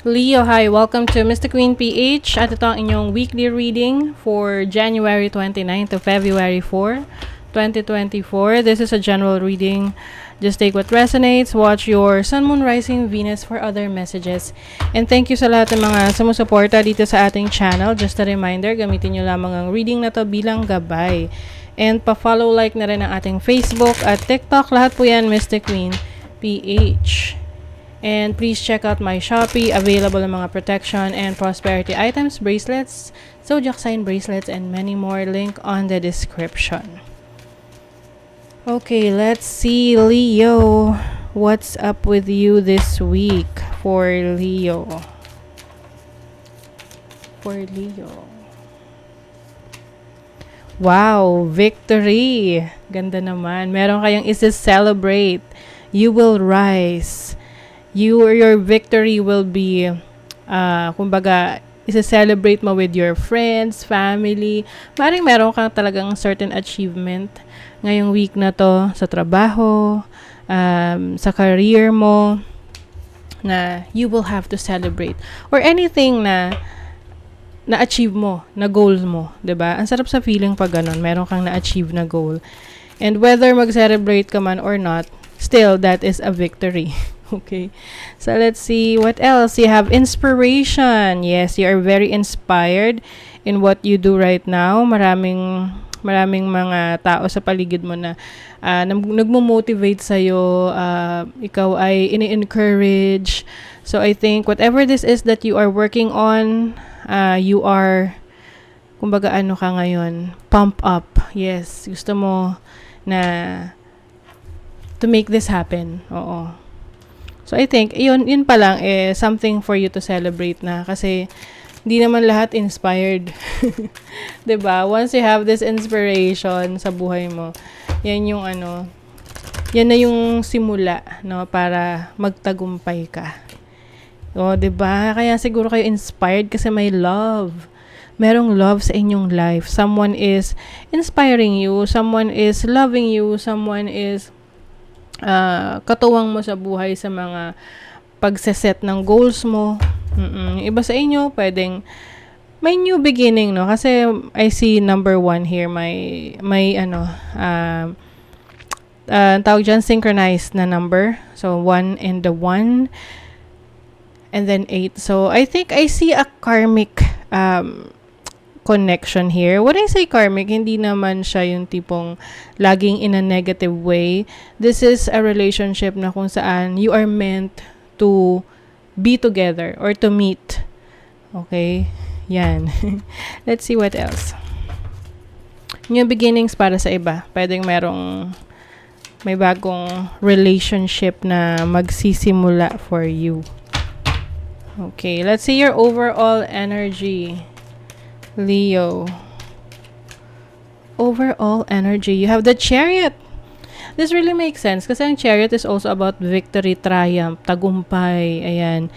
Leo, hi! Welcome to Mr. Queen PH at ito ang inyong weekly reading for January 29 to February 4, 2024. This is a general reading. Just take what resonates, watch your Sun, Moon, Rising, Venus for other messages. And thank you sa lahat ng mga sumusuporta dito sa ating channel. Just a reminder, gamitin nyo lamang ang reading na to bilang gabay. And pa-follow, like na rin ang ating Facebook at TikTok. Lahat po yan, Mr. Queen PH. And please check out my Shopee. Available ang mga protection and prosperity items, bracelets, zodiac sign bracelets, and many more. Link on the description. Okay, let's see, Leo. What's up with you this week for Leo? For Leo. Wow, victory. Ganda naman. Meron kayong isa-celebrate. You will rise. Your victory will be kumbaga isa-celebrate mo with your friends, family. Maring meron kang talagang certain achievement ngayong week na to sa trabaho, sa career mo na you will have to celebrate or anything na na-achieve mo, na goals mo, 'di ba? Ang sarap sa feeling pag ganun, meron kang na-achieve na goal. And whether mag-celebrate ka man or not, still that is a victory. Okay. So let's see what else. You have inspiration. Yes, you are very inspired in what you do right now. Maraming mga tao sa paligid mo na nagmo-motivate sa iyo, ikaw ay ini-encourage. So I think whatever this is that you are working on, you are kumbaga ano ka ngayon, pump up. Yes, gusto mo na to make this happen. Oo. So I think yun pa lang something for you to celebrate na kasi hindi naman lahat inspired. 'Di ba? Once you have this inspiration sa buhay mo, yan yung yan na yung simula, no, para magtagumpay ka. O, 'di ba? Kaya siguro kayo inspired kasi may love. Merong love sa inyong life. Someone is inspiring you, someone is loving you, someone is katuwang mo sa buhay sa mga pagseset ng goals mo. Yung iba sa inyo, pwedeng may new beginning, no? Kasi I see number 1 here, may tawag dyan, synchronized na number. So, 1 and the 1, and then 8. So, I think I see a karmic connection here. When I say karmic, hindi naman siya yung tipong laging in a negative way. This is a relationship na kung saan you are meant to be together or to meet. Okay? Yan. Let's see what else. New beginnings para sa iba. Pwedeng may bagong relationship na magsisimula for you. Okay, let's see your overall energy. Leo. Overall energy. You have the Chariot. This really makes sense kasi ang Chariot is also about victory, triumph, tagumpay. Ayan.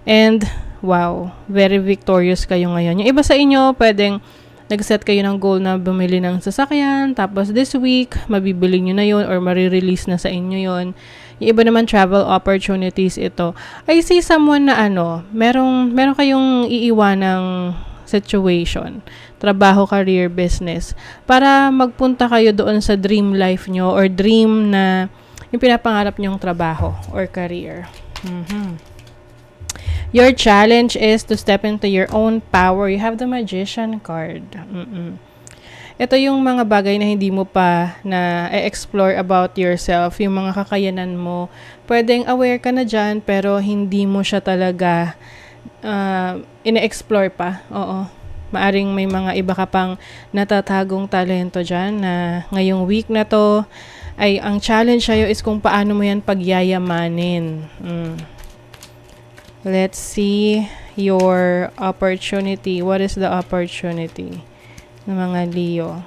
And, wow, very victorious kayo ngayon. Yung iba sa inyo, pwedeng nag-set kayo ng goal na bumili ng sasakyan. Tapos this week, mabibili nyo na yun or marirelease na sa inyo yun. Yung iba naman, travel opportunities ito. I see someone na meron kayong iiwanang situation, trabaho, career, business, para magpunta kayo doon sa dream life nyo or dream na yung pinapangarap nyong trabaho or career. Your challenge is to step into your own power. You have the Magician card. Ito yung mga bagay na hindi mo pa na-explore about yourself, yung mga kakayanan mo. Pwedeng aware ka na dyan, pero hindi mo siya talaga ine-explore pa. Oo. Maaring may mga iba ka pang natatagong talento dyan na ngayong week na to ay ang challenge sa'yo is kung paano mo yan pagyayamanin. Let's see your opportunity. What is the opportunity ng mga Leo?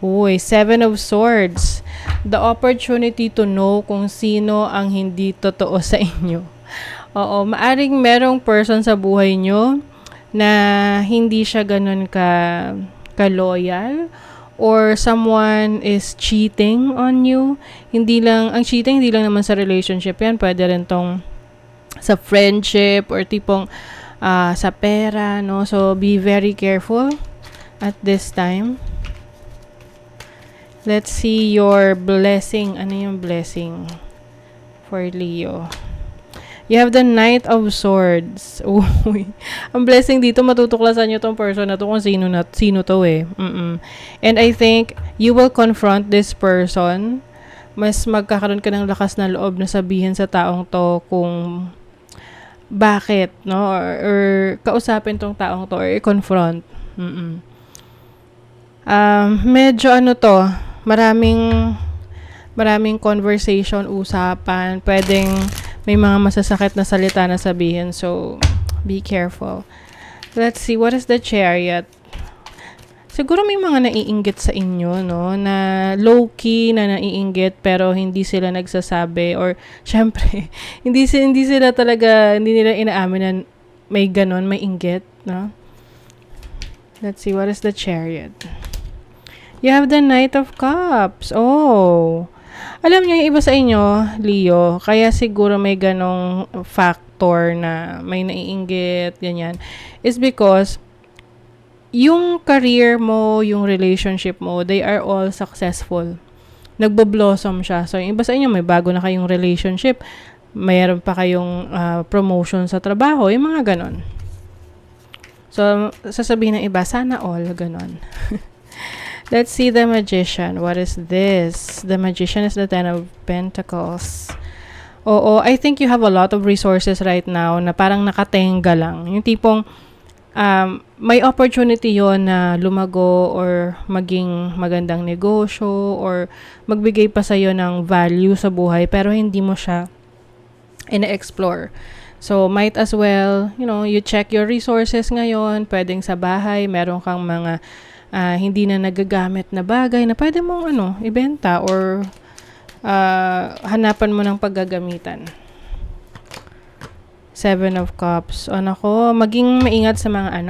Uy, 7 of Swords. The opportunity to know kung sino ang hindi totoo sa inyo. Oo, maaring merong person sa buhay nyo na hindi siya ganun ka-loyal or someone is cheating on you. Ang cheating hindi lang naman sa relationship yan, pwede rin tong sa friendship or tipong sa pera, no? So, be very careful at this time. Let's see your blessing. Ano yung blessing for Leo? You have the Knight of Swords. Uy. Ang blessing dito, matutuklasan nyo tong person na to kung sino to eh. And I think you will confront this person. Mas magkakaroon ka ng lakas na loob na sabihin sa taong to kung bakit, no? Or kausapin tong taong to or i-confront. Medyo ano to, maraming conversation, usapan, pwedeng may mga masasakit na salita na sabihin. So, be careful. Let's see, what is the Chariot? Siguro may mga naiinggit sa inyo, no? Na low-key na naiinggit pero hindi sila nagsasabi. Or, syempre, hindi sila talaga, hindi nila inaamin na may ganon, may inggit, no? Let's see, what is the Chariot? You have the Knight of Cups. Oh, alam niyo, yung iba sa inyo, Leo, kaya siguro may ganong factor na may naiinggit, ganyan, is because yung career mo, yung relationship mo, they are all successful. Nagbo-blossom siya. So, yung iba sa inyo, may bago na kayong relationship, mayroon pa kayong promotion sa trabaho, yung mga ganon. So, sasabihin ng iba, sana all, ganon. Let's see the Magician. What is this? The Magician is the Ten of Pentacles. Oo, I think you have a lot of resources right now na parang nakatenga lang. Yung tipong may opportunity yon na lumago or maging magandang negosyo or magbigay pa sa'yo ng value sa buhay pero hindi mo siya ina-explore. So, might as well, you check your resources ngayon. Pwedeng sa bahay, meron kang mga hindi na nagagamit na bagay na pwede mong ibenta or hanapan mo ng paggagamitan. Seven of Cups. Nako, maging maingat sa mga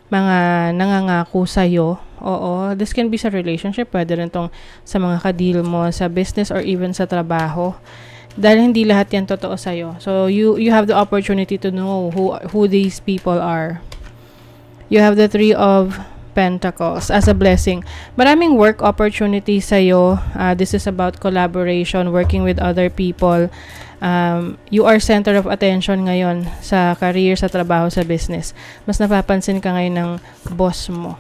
mga nangangako sa'yo. Oo, this can be sa relationship, pwede rin tong sa mga ka-deal mo, sa business or even sa trabaho. Dahil hindi lahat yan totoo sa'yo. So, you have the opportunity to know who these people are. You have the Three of Pentacles as a blessing. Maraming work opportunities sa'yo. This is about collaboration, working with other people. You are center of attention ngayon sa career, sa trabaho, sa business. Mas napapansin ka ngayon ng boss mo.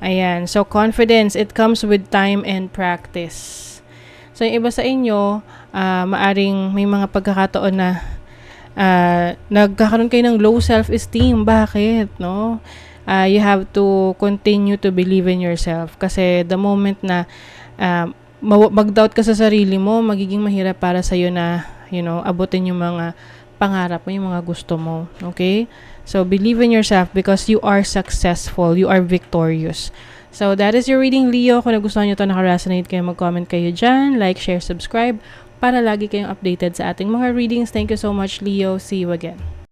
Ayan. So, confidence, it comes with time and practice. So, yung iba sa inyo, maaring may mga pagkakataon na nagkakaroon kayo ng low self-esteem. Bakit? No? You have to continue to believe in yourself. Kasi the moment na mag-doubt ka sa sarili mo, magiging mahirap para sa'yo na, abutin yung mga pangarap mo, yung mga gusto mo. Okay? So, believe in yourself because you are successful. You are victorious. So, that is your reading, Leo. Kung nagustuhan nyo ito, naka-resonate kayo, mag-comment kayo dyan. Like, share, subscribe para lagi kayong updated sa ating mga readings. Thank you so much, Leo. See you again.